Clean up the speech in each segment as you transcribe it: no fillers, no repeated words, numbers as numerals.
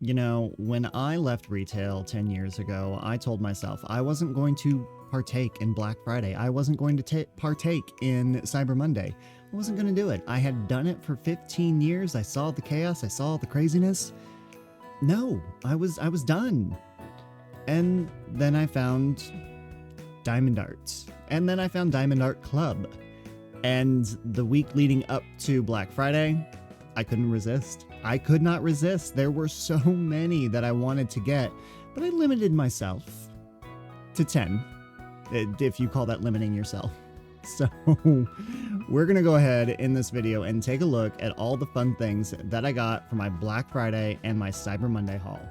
You know, when I left retail 10 years ago, I told myself I wasn't going to partake in Black Friday. I wasn't going to partake in Cyber Monday. I wasn't going to do it. I had done it for 15 years. I saw the chaos. I saw the craziness. No, I was done. And then I found Diamond Arts. And then I found Diamond Art Club. And the week leading up to Black Friday, I couldn't resist. I could not resist. There were so many that I wanted to get, but I limited myself to 10, if you call that limiting yourself. So we're going to go ahead in this video and take a look at all the fun things that I got for my Black Friday and my Cyber Monday haul.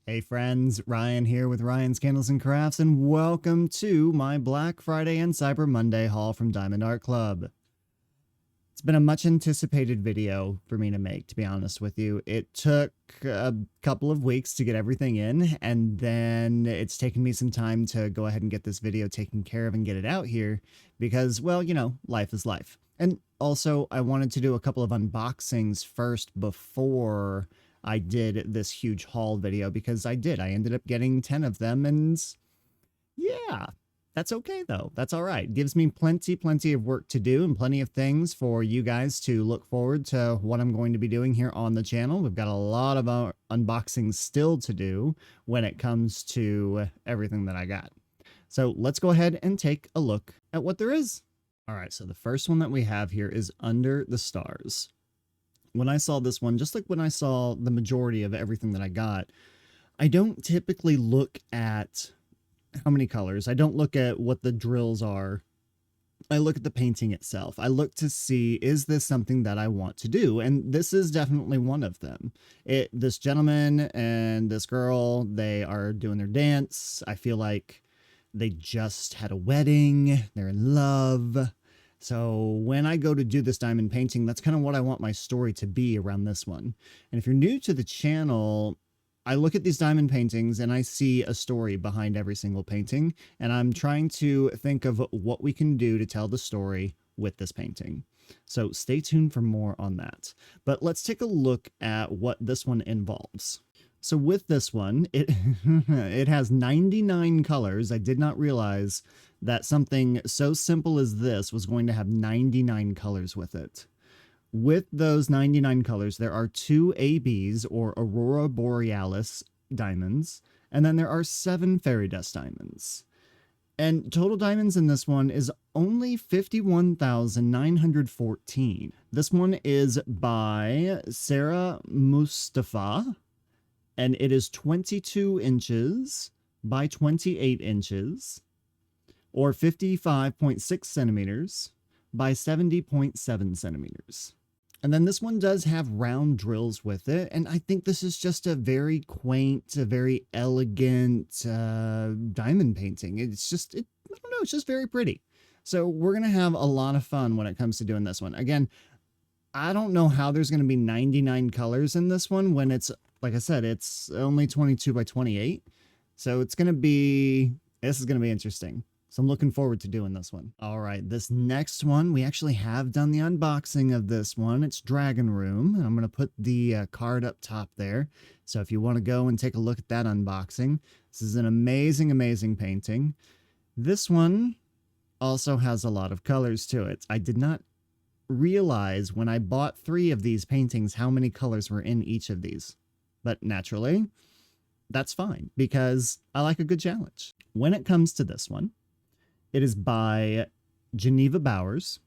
Hey friends, Ryan here with Ryan's Candles and Crafts, and welcome to my Black Friday and Cyber Monday haul from Diamond Art Club. It's been a much anticipated video for me to make, to be honest with you. It took a couple of weeks to get everything in, and then it's taken me some time to go ahead and get this video taken care of and get it out here because, well, you know, life is life. And also, I wanted to do a couple of unboxings first before I did this huge haul video, because I ended up getting 10 of them, and yeah, that's okay though. That's all right. Gives me plenty of work to do and plenty of things for you guys to look forward to what I'm going to be doing here on the channel. We've got a lot of unboxings still to do when it comes to everything that I got. So let's go ahead and take a look at what there is. All right, so the first one that we have here is Under the Stars. When I saw this one, just like when I saw the majority of everything that I got, I don't typically look at how many colors. I don't look at what the drills are. I look at the painting itself. I look to see, is this something that I want to do? And this is definitely one of them. This gentleman and this girl, they are doing their dance. I feel like they just had a wedding. They're in love. So when I go to do this diamond painting, that's kind of what I want my story to be around this one. And if you're new to the channel, I look at these diamond paintings and I see a story behind every single painting. And I'm trying to think of what we can do to tell the story with this painting. So stay tuned for more on that. But let's take a look at what this one involves. So with this one, it has 99 colors. I did not realize that something so simple as this was going to have 99 colors with it. With those 99 colors, there are 2 ABs, or Aurora Borealis diamonds, and then there are 7 fairy dust diamonds. And total diamonds in this one is only 51,914. This one is by Sarah Mustafa, and it is 22 inches by 28 inches, or 55.6 centimeters by 70.7 centimeters. And then this one does have round drills with it, and I think this is just a very quaint, a very elegant diamond painting. It's just, I don't know, it's just very pretty. So we're going to have a lot of fun when it comes to doing this one. Again, I don't know how there's going to be 99 colors in this one when it's, like I said, it's only 22 by 28. So this is going to be interesting. So I'm looking forward to doing this one. All right, this next one, we actually have done the unboxing of this one. It's Dragon Room. And I'm going to put the card up top there. So if you want to go and take a look at that unboxing, this is an amazing painting. This one also has a lot of colors to it. I did not realize when I bought 3 of these paintings how many colors were in each of these. But naturally, that's fine because I like a good challenge. When it comes to this one, it is by Geneva Bowers.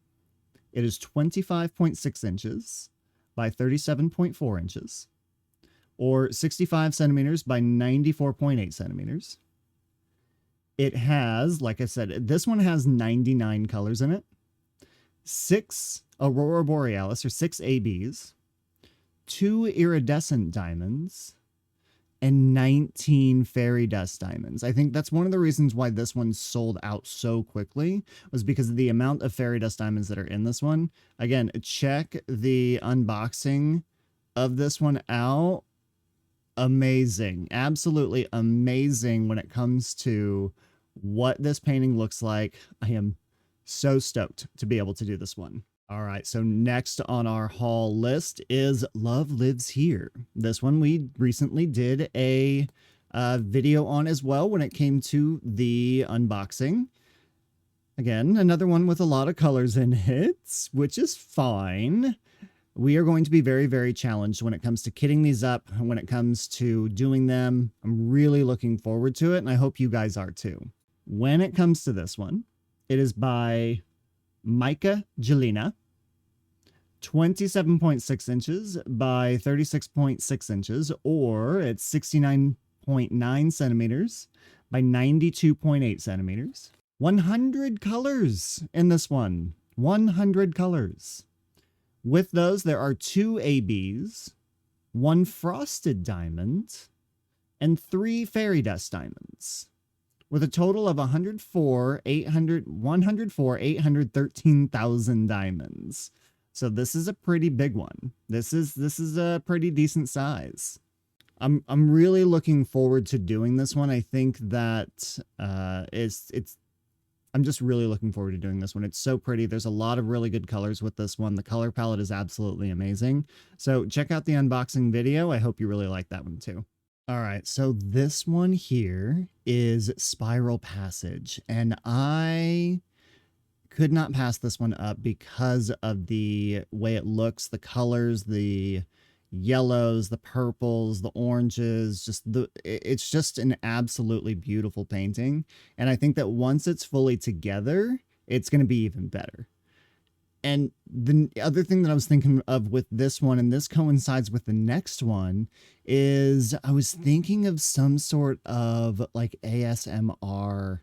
It is 25.6 inches by 37.4 inches, or 65 centimeters by 94.8 centimeters. It has, like I said, this one has 99 colors in it, 6 Aurora Borealis, or 6 ABs, 2 iridescent diamonds, and 19 fairy dust diamonds. I think that's one of the reasons why this one sold out so quickly, was because of the amount of fairy dust diamonds that are in this one. Again, check the unboxing of this one out. Amazing. Absolutely amazing when it comes to what this painting looks like. I am so stoked to be able to do this one. All right, so next on our haul list is Love Lives Here. This one we recently did a video on as well when it came to the unboxing. Again, another one with a lot of colors in it, which is fine. We are going to be very, very challenged when it comes to kitting these up, and when it comes to doing them. I'm really looking forward to it, and I hope you guys are too. When it comes to this one, it is by Micah Jelena, 27.6 inches by 36.6 inches, or it's 69.9 centimeters by 92.8 centimeters. 100 colors in this one. 100 colors. With those, there are 2 ABs, 1 frosted diamond, and 3 fairy dust diamonds, with a total of 104,813,000 diamonds. So this is a pretty big one. This is a pretty decent size. I'm really looking forward to doing this one. I think that I'm just really looking forward to doing this one. It's so pretty. There's a lot of really good colors with this one. The color palette is absolutely amazing. So check out the unboxing video. I hope you really like that one too. All right, so this one here is Spiral Passage, and I could not pass this one up because of the way it looks, the colors, the yellows, the purples, the oranges, it's just an absolutely beautiful painting. And I think that once it's fully together, it's going to be even better. And the other thing that I was thinking of with this one, and this coincides with the next one, is I was thinking of some sort of like ASMR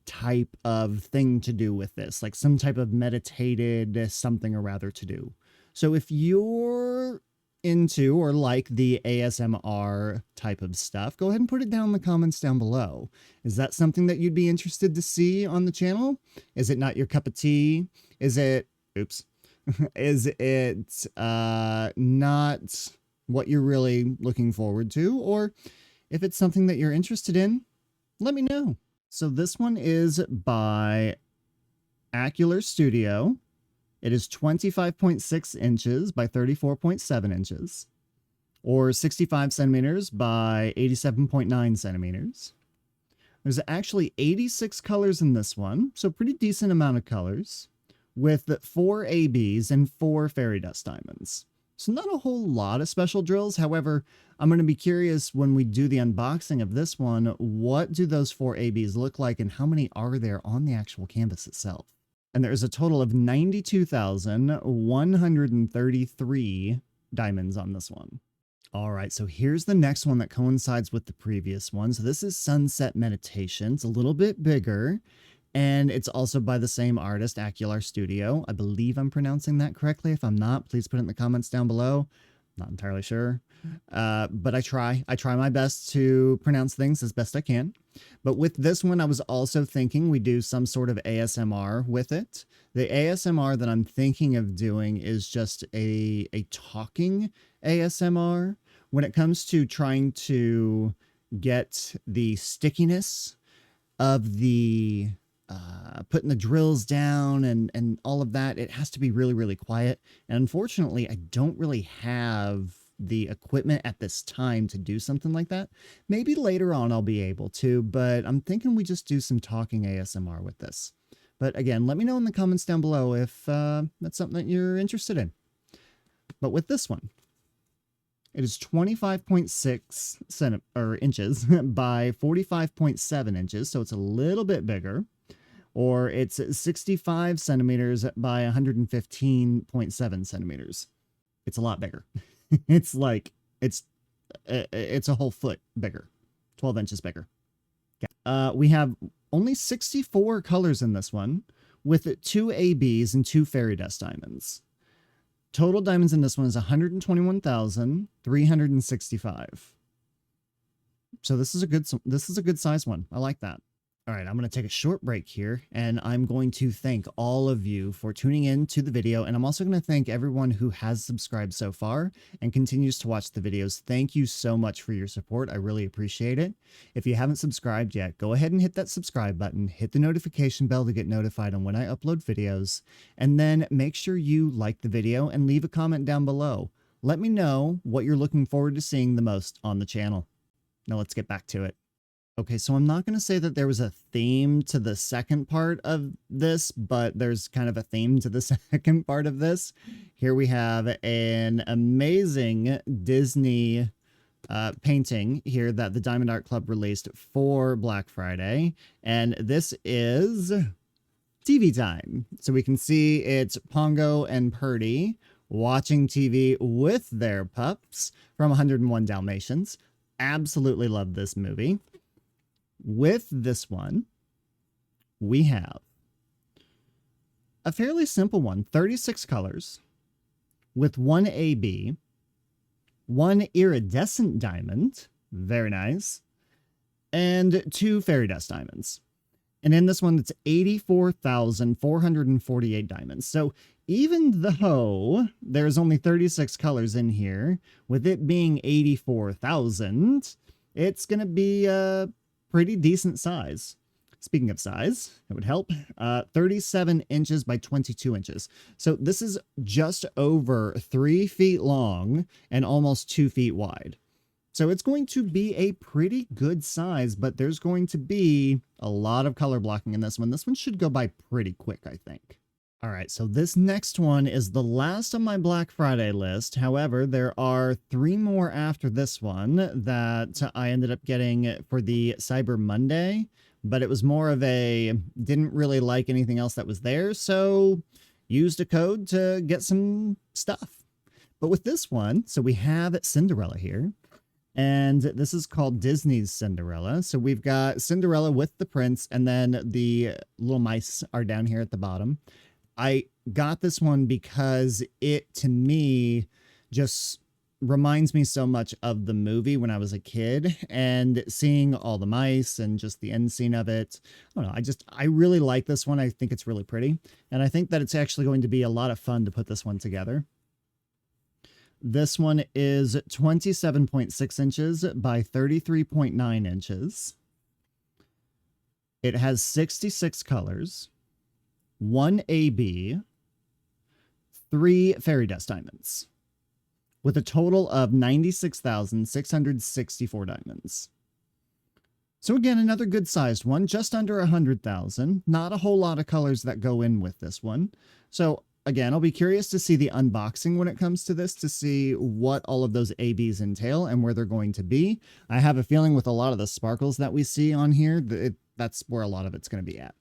type of thing to do with this, like some type of meditated something or rather to do. So if you're into or like the ASMR type of stuff, go ahead and put it down in the comments down below. Is that something that you'd be interested to see on the channel? Is it not your cup of tea? Is it, oops, is it not what you're really looking forward to? Or if it's something that you're interested in, let me know. So this one is by Acular Studio. It is 25.6 inches by 34.7 inches, or 65 centimeters by 87.9 centimeters. There's actually 86 colors in this one, so pretty decent amount of colors, with 4 ABs and 4 fairy dust diamonds. So not a whole lot of special drills. However, I'm going to be curious when we do the unboxing of this one, what do those 4 ABs look like and how many are there on the actual canvas itself? And there's a total of 92,133 diamonds on this one. All right, so here's the next one that coincides with the previous one. So this is Sunset Meditation. It's a little bit bigger, and it's also by the same artist, Acular Studio. I believe I'm pronouncing that correctly. If I'm not, please put it in the comments down below. Not entirely sure, but I try my best to pronounce things as best I can. But with this one, I was also thinking we do some sort of ASMR with it. The ASMR that I'm thinking of doing is just a talking ASMR when it comes to trying to get the stickiness of the putting the drills down and all of that. It has to be really, really quiet. And unfortunately, I don't really have the equipment at this time to do something like that. Maybe later on I'll be able to, but I'm thinking we just do some talking ASMR with this. But again, let me know in the comments down below if that's something that you're interested in. But with this one, it is 25.6 inches by 45.7 inches, so it's a little bit bigger. Or it's 65 centimeters by 115.7 centimeters. It's a lot bigger. It's like, it's a whole foot bigger, 12 inches bigger. Yeah. We have only 64 colors in this one, with 2 ABs and 2 fairy dust diamonds. Total diamonds in this one is 121,365. So this is a good size one. I like that. All right, I'm going to take a short break here, and I'm going to thank all of you for tuning in to the video, and I'm also going to thank everyone who has subscribed so far and continues to watch the videos. Thank you so much for your support. I really appreciate it. If you haven't subscribed yet, go ahead and hit that subscribe button, hit the notification bell to get notified on when I upload videos, and then make sure you like the video and leave a comment down below. Let me know what you're looking forward to seeing the most on the channel. Now let's get back to it. Okay, so I'm not going to say that there was a theme to the second part of this, but there's kind of a theme to the second part of this. Here we have an amazing Disney painting here that the Diamond Art Club released for Black Friday. And this is TV time. So we can see it's Pongo and Purdy watching TV with their pups from 101 Dalmatians. Absolutely love this movie. With this one, we have a fairly simple one, 36 colors, with one AB, one iridescent diamond, very nice, and two fairy dust diamonds. And in this one, it's 84,448 diamonds. So even though there's only 36 colors in here, with it being 84,000, it's going to be a pretty decent size. Speaking of size, it would help. 37 inches by 22 inches. So this is just over 3 feet long and almost 2 feet wide. So it's going to be a pretty good size, but there's going to be a lot of color blocking in this one. This one should go by pretty quick, I think. All right, so this next one is the last on my Black Friday list. However, there are 3 more after this one that I ended up getting for the Cyber Monday, but it was more of a didn't really like anything else that was there, so used a code to get some stuff. But with this one, so we have Cinderella here, and this is called Disney's Cinderella. So we've got Cinderella with the prince, and then the little mice are down here at the bottom. I got this one because it, to me, just reminds me so much of the movie when I was a kid, and seeing all the mice and just the end scene of it. I don't know. I really like this one. I think it's really pretty, and I think that it's actually going to be a lot of fun to put this one together. This one is 27.6 inches by 33.9 inches. It has 66 colors. 1 AB, 3 fairy dust diamonds, with a total of 96,664 diamonds. So again, another good sized one, just under 100,000. Not a whole lot of colors that go in with this one. So again, I'll be curious to see the unboxing when it comes to this, to see what all of those ABs entail and where they're going to be. I have a feeling with a lot of the sparkles that we see on here, that's where a lot of it's going to be at.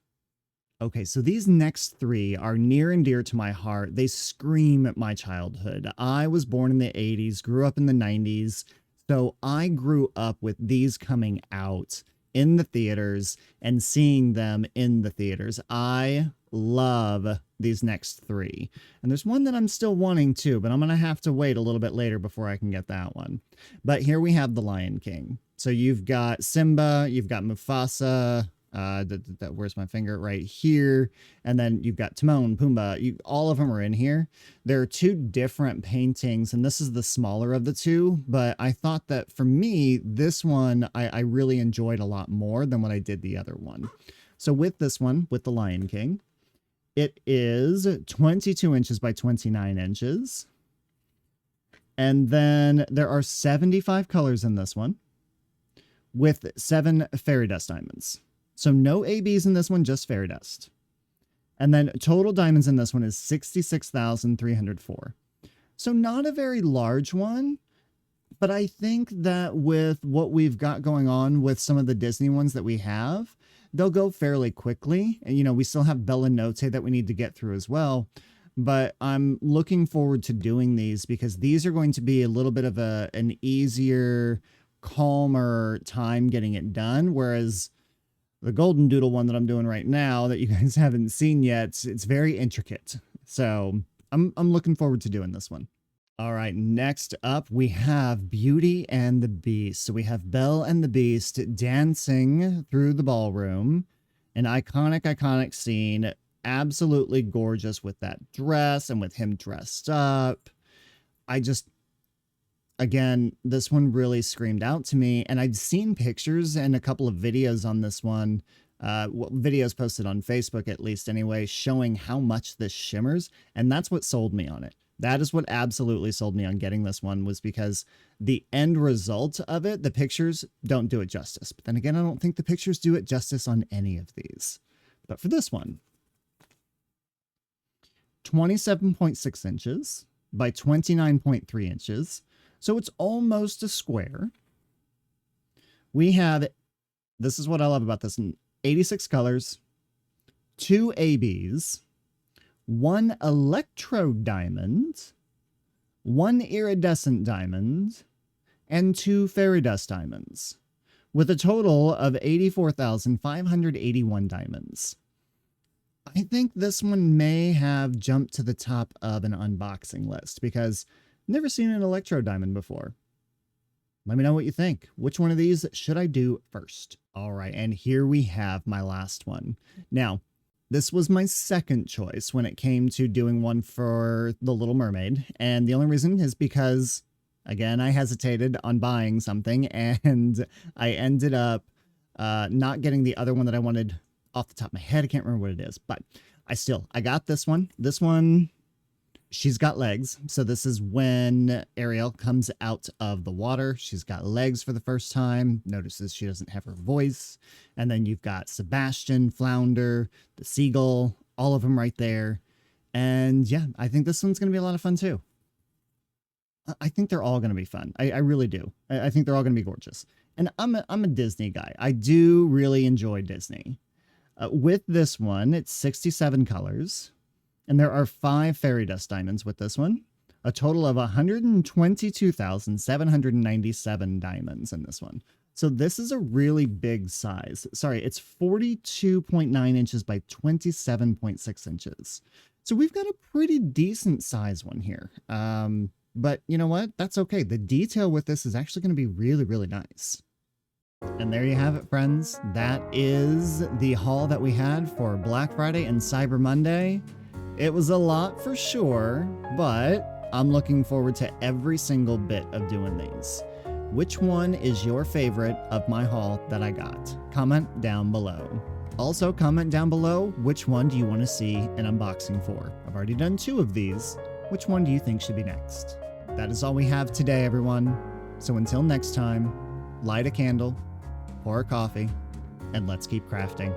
Okay, so these next 3 are near and dear to my heart. They scream my childhood. I was born in the 80s, grew up in the 90s, so I grew up with these coming out in the theaters and seeing them in the theaters. I love these next 3. And there's one that I'm still wanting to, but I'm going to have to wait a little bit later before I can get that one. But here we have the Lion King. So you've got Simba, you've got Mufasa, where's my finger? Right here. And then you've got Timon, Pumbaa. All of them are in here. There are 2 different paintings, and this is the smaller of the 2. But I thought that for me, this one I really enjoyed a lot more than what I did the other one. So with this one, with the Lion King, it is 22 inches by 29 inches. And then there are 75 colors in this one, with 7 fairy dust diamonds. So no ABs in this one, just fairy dust. And then total diamonds in this one is 66,304. So not a very large one, but I think that with what we've got going on with some of the Disney ones that we have, they'll go fairly quickly. And, you know, we still have Bella Notte that we need to get through as well. But I'm looking forward to doing these because these are going to be a little bit of an easier, calmer time getting it done. Whereas the Golden Doodle one that I'm doing right now that you guys haven't seen yet, it's very intricate. So I'm looking forward to doing this one. All right, next up we have Beauty and the Beast. So we have Belle and the Beast dancing through the ballroom. An iconic scene. Absolutely gorgeous with that dress and with him dressed up. Again, this one really screamed out to me. And I've seen pictures and a couple of videos on this one. Videos posted on Facebook, at least anyway, showing how much this shimmers. And that's what sold me on it. That is what absolutely sold me on getting this one, was because the end result of it, the pictures don't do it justice. But then again, I don't think the pictures do it justice on any of these. But for this one, 27.6 inches by 29.3 inches. So it's almost a square. We have, this is what I love about this, 86 colors, 2 ABs, 1 electrode diamond, 1 iridescent diamond, and 2 fairy dust diamonds, with a total of 84,581 diamonds. I think this one may have jumped to the top of an unboxing list because I've never seen an electrode diamond before. Let me know what you think. Which one of these should I do first? All right, and here we have my last one. Now, this was my second choice when it came to doing one for The Little Mermaid. And the only reason is because, again, I hesitated on buying something and I ended up not getting the other one that I wanted off the top of my head. I can't remember what it is, but I got this one. This one, she's got legs. So this is when Ariel comes out of the water. She's got legs for the first time. Notices she doesn't have her voice. And then you've got Sebastian, Flounder, the seagull, all of them right there. And yeah, I think this one's going to be a lot of fun too. I think they're all going to be fun. I really do. I think they're all going to be gorgeous. And I'm a Disney guy. I do really enjoy Disney. With this one, it's 67 colors. And there are 5 fairy dust diamonds with this one. A total of 122,797 diamonds in this one. So this is a really big size. Sorry, it's 42.9 inches by 27.6 inches. So we've got a pretty decent size one here. But you know what? That's okay. The detail with this is actually going to be really, really nice. And there you have it, friends. That is the haul that we had for Black Friday and Cyber Monday. It was a lot for sure, but I'm looking forward to every single bit of doing these. Which one is your favorite of my haul that I got? Comment down below. Also, comment down below which one do you want to see an unboxing for. I've already done 2 of these. Which one do you think should be next? That is all we have today, everyone. So until next time, light a candle, pour a coffee, and let's keep crafting.